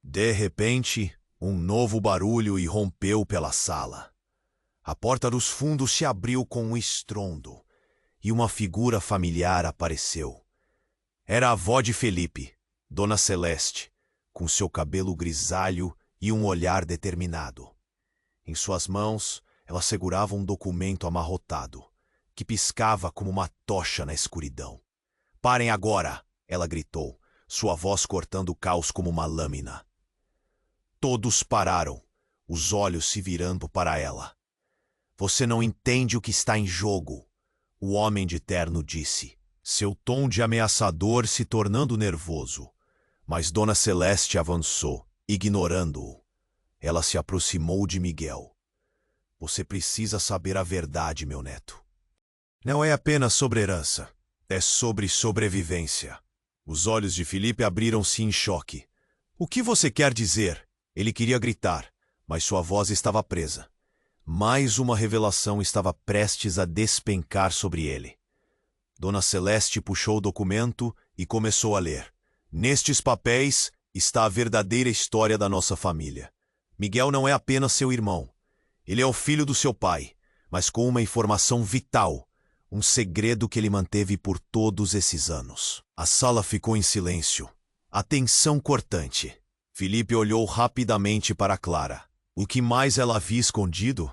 De repente, um novo barulho irrompeu pela sala. A porta dos fundos se abriu com um estrondo, e uma figura familiar apareceu. Era a avó de Felipe, Dona Celeste, com seu cabelo grisalho e um olhar determinado. Em suas mãos, ela segurava um documento amarrotado, que piscava como uma tocha na escuridão. Parem agora! Ela gritou, sua voz cortando o caos como uma lâmina. Todos pararam, os olhos se virando para ela. Você não entende o que está em jogo, o homem de terno disse, seu tom de ameaçador se tornando nervoso. Mas Dona Celeste avançou, ignorando-o. Ela se aproximou de Miguel. Você precisa saber a verdade, meu neto. Não é apenas sobre herança, é sobre sobrevivência. Os olhos de Felipe abriram-se em choque. O que você quer dizer? Ele queria gritar, mas sua voz estava presa. Mais uma revelação estava prestes a despencar sobre ele. Dona Celeste puxou o documento e começou a ler. Nestes papéis está a verdadeira história da nossa família. Miguel não é apenas seu irmão. Ele é o filho do seu pai, mas com uma informação vital, um segredo que ele manteve por todos esses anos. A sala ficou em silêncio. A tensão cortante. Felipe olhou rapidamente para Clara. O que mais ela havia escondido?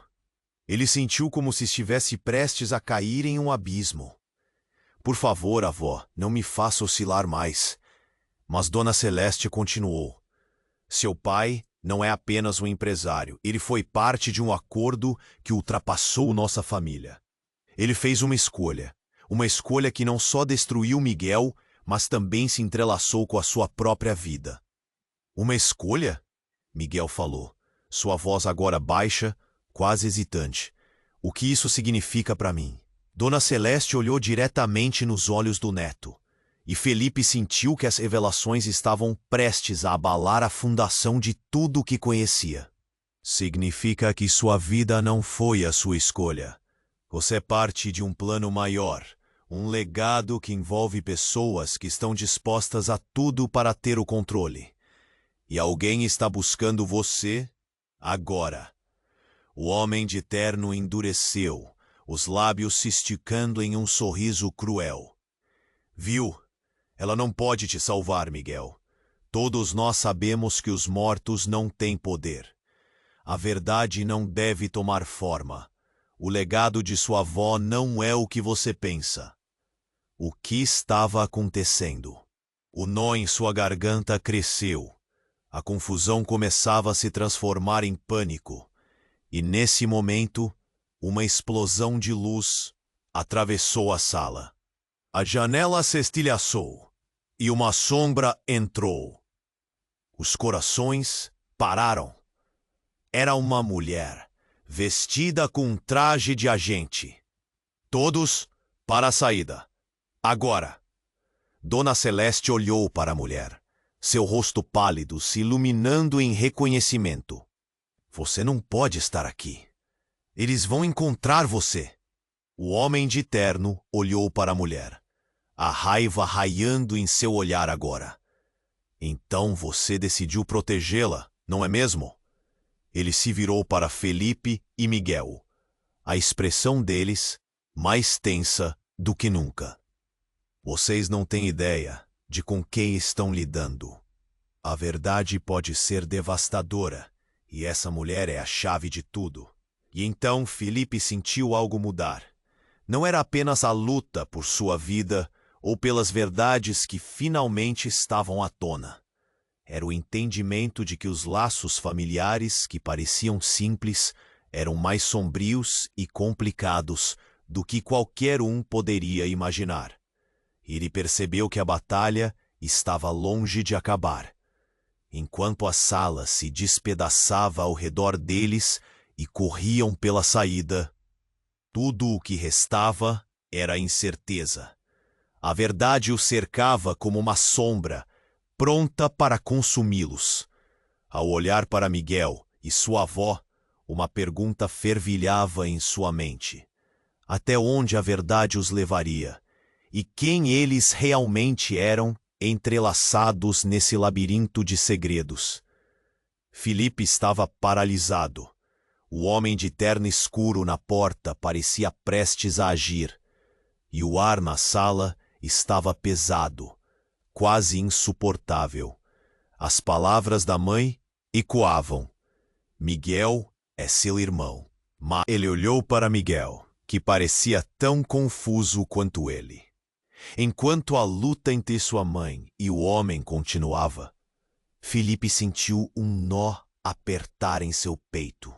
Ele sentiu como se estivesse prestes a cair em um abismo. Por favor, avó, não me faça oscilar mais. Mas Dona Celeste continuou. Seu pai não é apenas um empresário. Ele foi parte de um acordo que ultrapassou nossa família. Ele fez uma escolha que não só destruiu Miguel, mas também se entrelaçou com a sua própria vida. Uma escolha? Miguel falou, sua voz agora baixa, quase hesitante. O que isso significa para mim? Dona Celeste olhou diretamente nos olhos do neto, e Felipe sentiu que as revelações estavam prestes a abalar a fundação de tudo o que conhecia. Significa que sua vida não foi a sua escolha. Você é parte de um plano maior, um legado que envolve pessoas que estão dispostas a tudo para ter o controle. E alguém está buscando você agora. O homem de terno endureceu, os lábios se esticando em um sorriso cruel. Viu? Ela não pode te salvar, Miguel. Todos nós sabemos que os mortos não têm poder. A verdade não deve tomar forma. O legado de sua avó não é o que você pensa. O que estava acontecendo? O nó em sua garganta cresceu. A confusão começava a se transformar em pânico. E nesse momento, uma explosão de luz atravessou a sala. A janela se estilhaçou e uma sombra entrou. Os corações pararam. Era uma mulher, vestida com um traje de agente. Todos para a saída. Agora. Dona Celeste olhou para a mulher, seu rosto pálido se iluminando em reconhecimento. Você não pode estar aqui. Eles vão encontrar você. O homem de terno olhou para a mulher, a raiva raiando em seu olhar agora. Então você decidiu protegê-la, não é mesmo? Ele se virou para Felipe e Miguel, a expressão deles mais tensa do que nunca. Vocês não têm ideia de com quem estão lidando. A verdade pode ser devastadora, e essa mulher é a chave de tudo. E então Felipe sentiu algo mudar. Não era apenas a luta por sua vida ou pelas verdades que finalmente estavam à tona. Era o entendimento de que os laços familiares, que pareciam simples, eram mais sombrios e complicados do que qualquer um poderia imaginar. Ele percebeu que a batalha estava longe de acabar. Enquanto a sala se despedaçava ao redor deles e corriam pela saída, tudo o que restava era a incerteza. A verdade os cercava como uma sombra, pronta para consumi-los. Ao olhar para Miguel e sua avó, uma pergunta fervilhava em sua mente. Até onde a verdade os levaria? E quem eles realmente eram, entrelaçados nesse labirinto de segredos? Felipe estava paralisado. O homem de terno escuro na porta parecia prestes a agir. E o ar na sala estava pesado, quase insuportável. As palavras da mãe ecoavam. Miguel é seu irmão. Mas ele olhou para Miguel, que parecia tão confuso quanto ele. Enquanto a luta entre sua mãe e o homem continuava, Felipe sentiu um nó apertar em seu peito.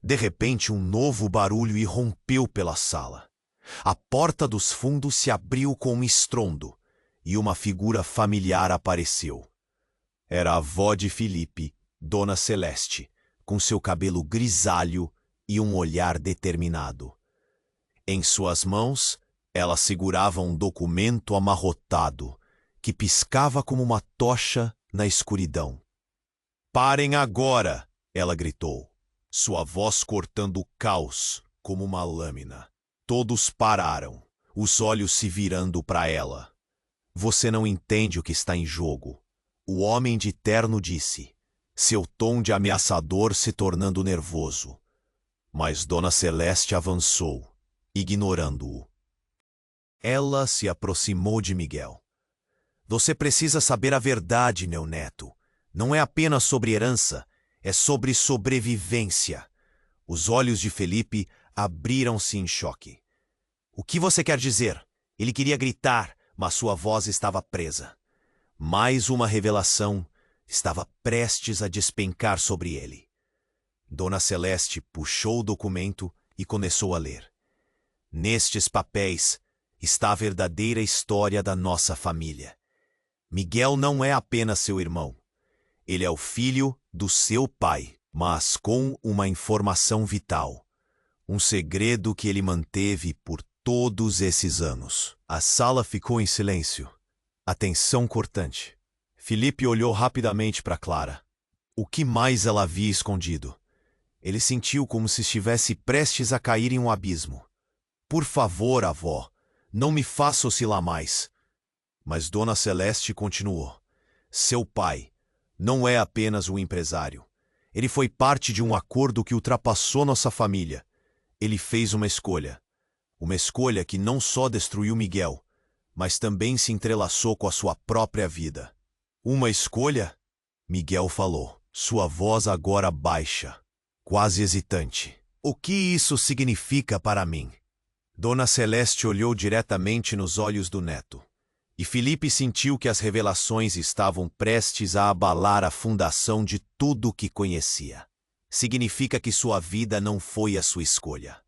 De repente, um novo barulho irrompeu pela sala. A porta dos fundos se abriu com um estrondo e uma figura familiar apareceu. Era a avó de Felipe, Dona Celeste, com seu cabelo grisalho e um olhar determinado. Em suas mãos, ela segurava um documento amarrotado, que piscava como uma tocha na escuridão. "Parem agora!" ela gritou, sua voz cortando o caos como uma lâmina. Todos pararam, os olhos se virando para ela. "Você não entende o que está em jogo", o homem de terno disse, seu tom de ameaçador se tornando nervoso. Mas Dona Celeste avançou, ignorando-o. Ela se aproximou de Miguel. "Você precisa saber a verdade, meu neto. Não é apenas sobre herança, é sobre sobrevivência." Os olhos de Felipe abriram-se em choque. "O que você quer dizer?" Ele queria gritar, mas sua voz estava presa. Mais uma revelação estava prestes a despencar sobre ele. Dona Celeste puxou o documento e começou a ler. "Nestes papéis está a verdadeira história da nossa família. Miguel não é apenas seu irmão. Ele é o filho do seu pai, mas com uma informação vital. Um segredo que ele manteve por todos esses anos." A sala ficou em silêncio. A tensão cortante. Felipe olhou rapidamente para Clara. O que mais ela havia escondido? Ele sentiu como se estivesse prestes a cair em um abismo. "Por favor, avó, não me faça oscilar mais." Mas Dona Celeste continuou. "Seu pai não é apenas um empresário. Ele foi parte de um acordo que ultrapassou nossa família. Ele fez uma escolha. Uma escolha que não só destruiu Miguel, mas também se entrelaçou com a sua própria vida." "Uma escolha?" Miguel falou, sua voz agora baixa, quase hesitante. "O que isso significa para mim?" Dona Celeste olhou diretamente nos olhos do neto, e Felipe sentiu que as revelações estavam prestes a abalar a fundação de tudo o que conhecia. "Significa que sua vida não foi a sua escolha.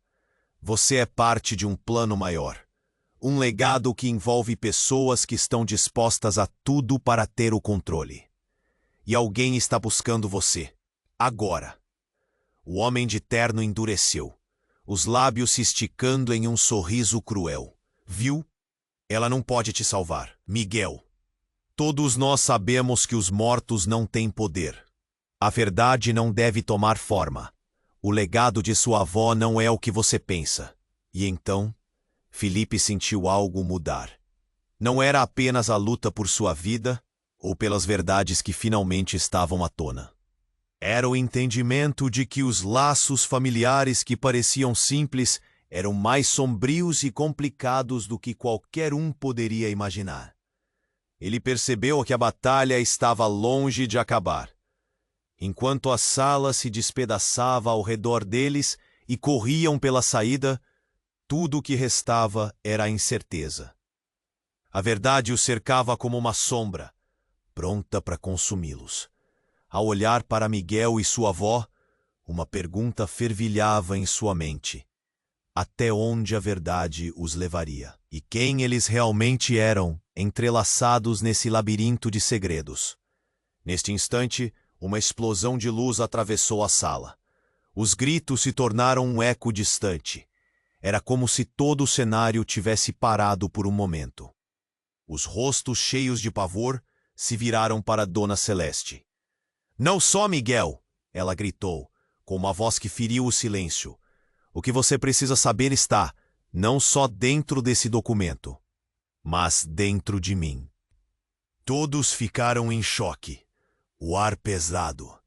Você é parte de um plano maior. Um legado que envolve pessoas que estão dispostas a tudo para ter o controle. E alguém está buscando você. Agora." O homem de terno endureceu, os lábios se esticando em um sorriso cruel. "Viu? Ela não pode te salvar, Miguel. Todos nós sabemos que os mortos não têm poder. A verdade não deve tomar forma. O legado de sua avó não é o que você pensa." E então, Felipe sentiu algo mudar. Não era apenas a luta por sua vida ou pelas verdades que finalmente estavam à tona. Era o entendimento de que os laços familiares que pareciam simples eram mais sombrios e complicados do que qualquer um poderia imaginar. Ele percebeu que a batalha estava longe de acabar. Enquanto a sala se despedaçava ao redor deles e corriam pela saída, tudo o que restava era a incerteza. A verdade os cercava como uma sombra, pronta para consumi-los. Ao olhar para Miguel e sua avó, uma pergunta fervilhava em sua mente. Até onde a verdade os levaria? E quem eles realmente eram, entrelaçados nesse labirinto de segredos? Neste instante, uma explosão de luz atravessou a sala. Os gritos se tornaram um eco distante. Era como se todo o cenário tivesse parado por um momento. Os rostos cheios de pavor se viraram para Dona Celeste. "Não só Miguel!" ela gritou, com uma voz que feriu o silêncio. "O que você precisa saber está, não só dentro desse documento, mas dentro de mim." Todos ficaram em choque, o ar pesado,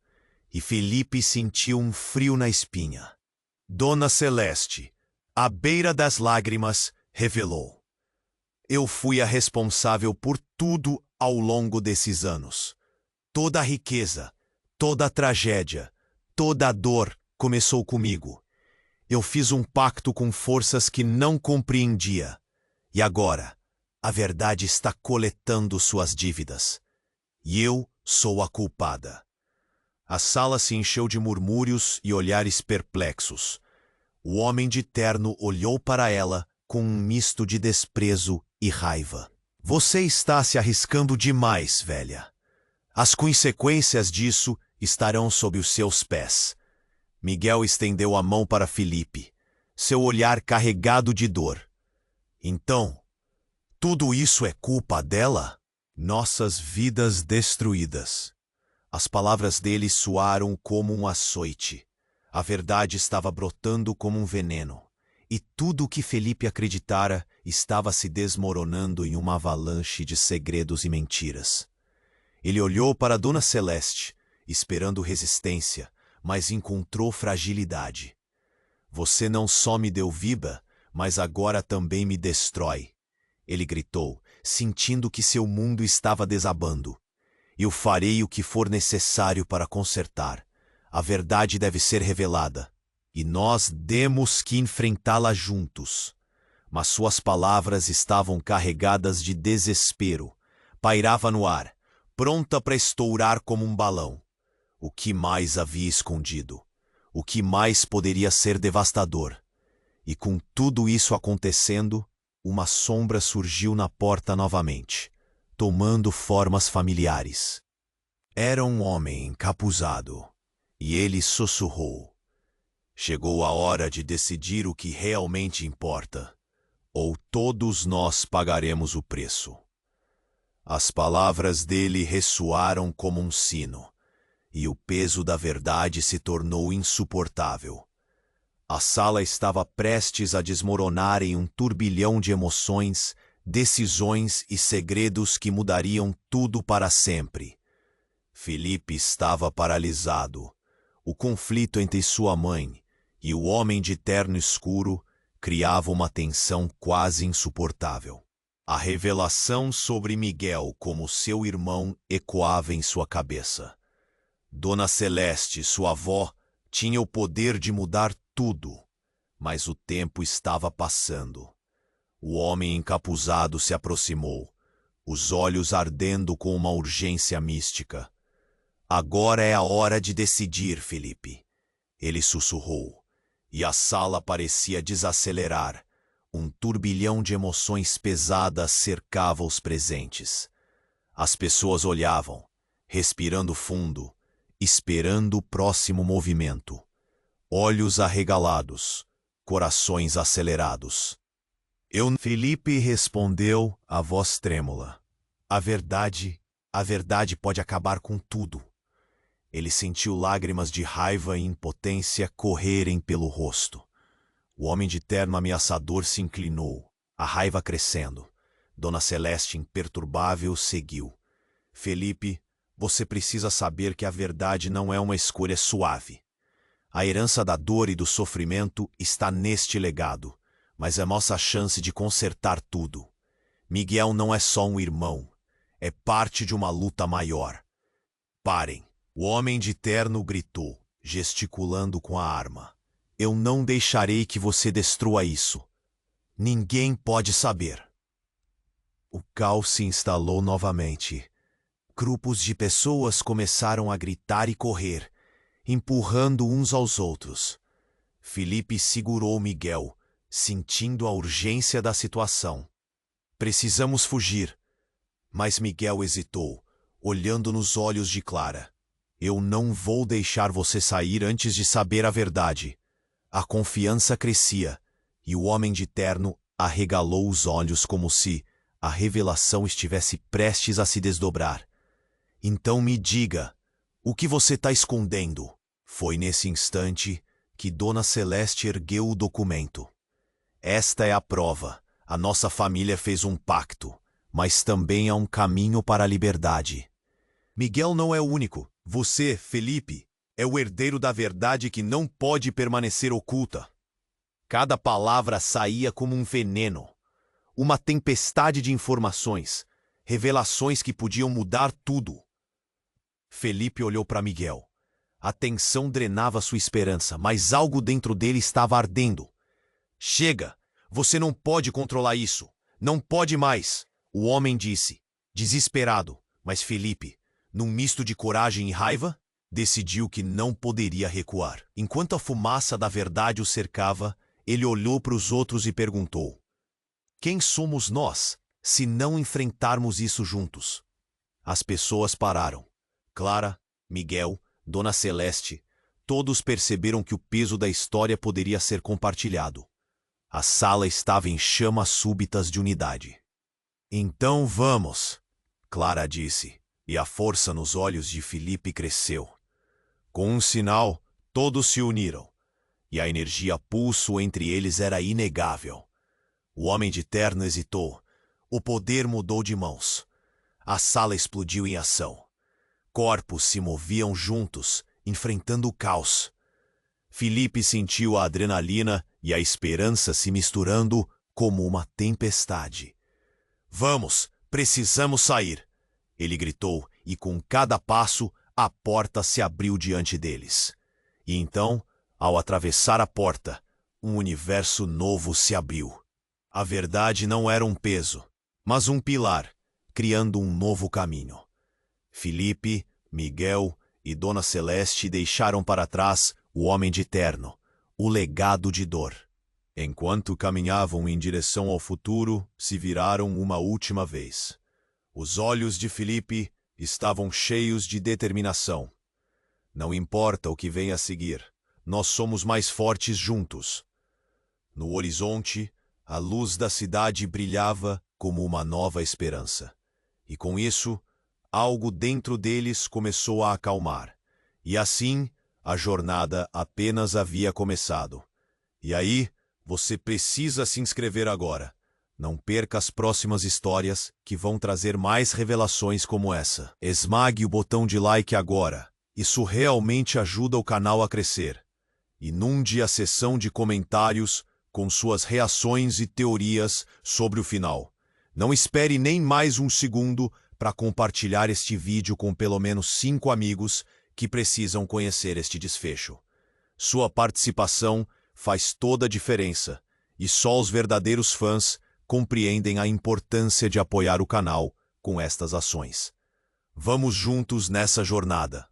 e Felipe sentiu um frio na espinha. Dona Celeste, à beira das lágrimas, revelou: "Eu fui a responsável por tudo ao longo desses anos. Toda a riqueza, toda a tragédia, toda a dor começou comigo. Eu fiz um pacto com forças que não compreendia. E agora, a verdade está coletando suas dívidas. E eu sou a culpada." A sala se encheu de murmúrios e olhares perplexos. O homem de terno olhou para ela com um misto de desprezo e raiva. "Você está se arriscando demais, velha. As consequências disso estarão sob os seus pés." Miguel estendeu a mão para Felipe, seu olhar carregado de dor. Então, tudo isso é culpa dela? Nossas vidas destruídas. As palavras dele soaram como um açoite. A verdade estava brotando como um veneno. E tudo o que Felipe acreditara estava se desmoronando em uma avalanche de segredos e mentiras. Ele olhou para Dona Celeste, esperando resistência, mas encontrou fragilidade. Você não só me deu vida, mas agora também me destrói. Ele gritou, sentindo que seu mundo estava desabando. Eu farei o que for necessário para consertar. A verdade deve ser revelada. E nós temos que enfrentá-la juntos. Mas suas palavras estavam carregadas de desespero. Pairava no ar, pronta para estourar como um balão. O que mais havia escondido? O que mais poderia ser devastador? E com tudo isso acontecendo, uma sombra surgiu na porta novamente, tomando formas familiares. Era um homem encapuzado, e ele sussurrou. Chegou a hora de decidir o que realmente importa, ou todos nós pagaremos o preço. As palavras dele ressoaram como um sino, e o peso da verdade se tornou insuportável. A sala estava prestes a desmoronar em um turbilhão de emoções, decisões e segredos que mudariam tudo para sempre. Felipe estava paralisado. O conflito entre sua mãe e o homem de terno escuro criava uma tensão quase insuportável. A revelação sobre Miguel como seu irmão ecoava em sua cabeça. Dona Celeste, sua avó, tinha o poder de mudar tudo, mas o tempo estava passando. O homem encapuzado se aproximou, os olhos ardendo com uma urgência mística. Agora é a hora de decidir, Felipe. Ele sussurrou, e a sala parecia desacelerar. Um turbilhão de emoções pesadas cercava os presentes. As pessoas olhavam, respirando fundo, esperando o próximo movimento. Olhos arregalados, corações acelerados. Felipe respondeu, a voz trêmula. A verdade pode acabar com tudo. Ele sentiu lágrimas de raiva e impotência correrem pelo rosto. O homem de terno ameaçador se inclinou, a raiva crescendo. Dona Celeste, imperturbável, seguiu. Felipe, você precisa saber que a verdade não é uma escolha suave. A herança da dor e do sofrimento está neste legado, mas é nossa chance de consertar tudo. Miguel não é só um irmão, é parte de uma luta maior. Parem! O homem de terno gritou, gesticulando com a arma. Eu não deixarei que você destrua isso. Ninguém pode saber. O caos se instalou novamente. Grupos de pessoas começaram a gritar e correr, empurrando uns aos outros. Felipe segurou Miguel, sentindo a urgência da situação. Precisamos fugir. Mas Miguel hesitou, olhando nos olhos de Clara. Eu não vou deixar você sair antes de saber a verdade. A confiança crescia, e o homem de terno arregalou os olhos como se a revelação estivesse prestes a se desdobrar. Então me diga, o que você está escondendo? Foi nesse instante que Dona Celeste ergueu o documento. Esta é a prova. A nossa família fez um pacto, mas também há um caminho para a liberdade. Miguel não é o único. Você, Felipe, é o herdeiro da verdade que não pode permanecer oculta. Cada palavra saía como um veneno, uma tempestade de informações, revelações que podiam mudar tudo. Felipe olhou para Miguel. A tensão drenava sua esperança, mas algo dentro dele estava ardendo. Chega! Você não pode controlar isso. Não pode mais! O homem disse, desesperado, mas Felipe, num misto de coragem e raiva, decidiu que não poderia recuar. Enquanto a fumaça da verdade o cercava, ele olhou para os outros e perguntou: quem somos nós, se não enfrentarmos isso juntos? As pessoas pararam. Clara, Miguel, Dona Celeste, todos perceberam que o peso da história poderia ser compartilhado. A sala estava em chamas súbitas de unidade. Então vamos, Clara disse, e a força nos olhos de Felipe cresceu. Com um sinal, todos se uniram, e a energia pulso entre eles era inegável. O homem de terno hesitou. O poder mudou de mãos. A sala explodiu em ação. Corpos se moviam juntos, enfrentando o caos. Felipe sentiu a adrenalina e a esperança se misturando como uma tempestade. Vamos, precisamos sair! Ele gritou, e com cada passo, a porta se abriu diante deles. E então, ao atravessar a porta, um universo novo se abriu. A verdade não era um peso, mas um pilar, criando um novo caminho. Felipe, Miguel e Dona Celeste deixaram para trás o homem de terno, o legado de dor. Enquanto caminhavam em direção ao futuro, se viraram uma última vez. Os olhos de Felipe estavam cheios de determinação. Não importa o que venha a seguir, nós somos mais fortes juntos. No horizonte, a luz da cidade brilhava como uma nova esperança. E com isso, algo dentro deles começou a acalmar. E assim, a jornada apenas havia começado. E aí, você precisa se inscrever agora. Não perca as próximas histórias que vão trazer mais revelações como essa. Esmague o botão de like agora. Isso realmente ajuda o canal a crescer. Inunde a seção de comentários com suas reações e teorias sobre o final. Não espere nem mais um segundo para compartilhar este vídeo com pelo menos 5 amigos que precisam conhecer este desfecho. Sua participação faz toda a diferença, e só os verdadeiros fãs compreendem a importância de apoiar o canal com estas ações. Vamos juntos nessa jornada.